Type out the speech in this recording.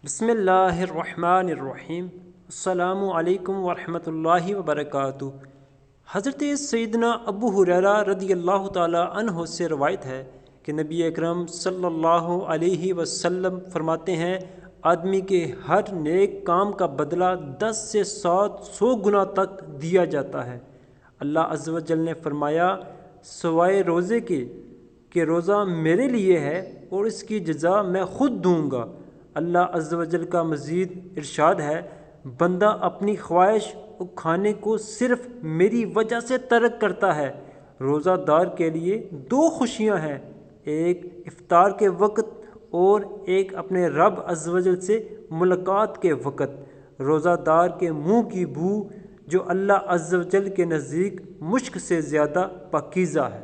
بسم اللہ الرحمن الرحیم۔ السلام علیکم ورحمۃ اللہ وبرکاتہ۔ حضرت سیدنا ابو ہریرہ رضی اللہ تعالیٰ عنہ سے روایت ہے کہ نبی اکرم صلی اللہ علیہ وسلم فرماتے ہیں، آدمی کے ہر نیک کام کا بدلہ 10 سے 100 گنا تک دیا جاتا ہے۔ اللہ عز و جل نے فرمایا، سوائے روزے کے کہ روزہ میرے لیے ہے اور اس کی جزا میں خود دوں گا۔ اللہ عز و جل کا مزید ارشاد ہے، بندہ اپنی خواہش اور کھانے کو صرف میری وجہ سے ترک کرتا ہے۔ روزہ دار کے لیے 2 خوشیاں ہیں، ایک افطار کے وقت اور ایک اپنے رب عز و جل سے ملاقات کے وقت۔ روزہ دار کے منہ کی بو جو اللہ عز و جل کے نزدیک مشک سے زیادہ پاکیزہ ہے۔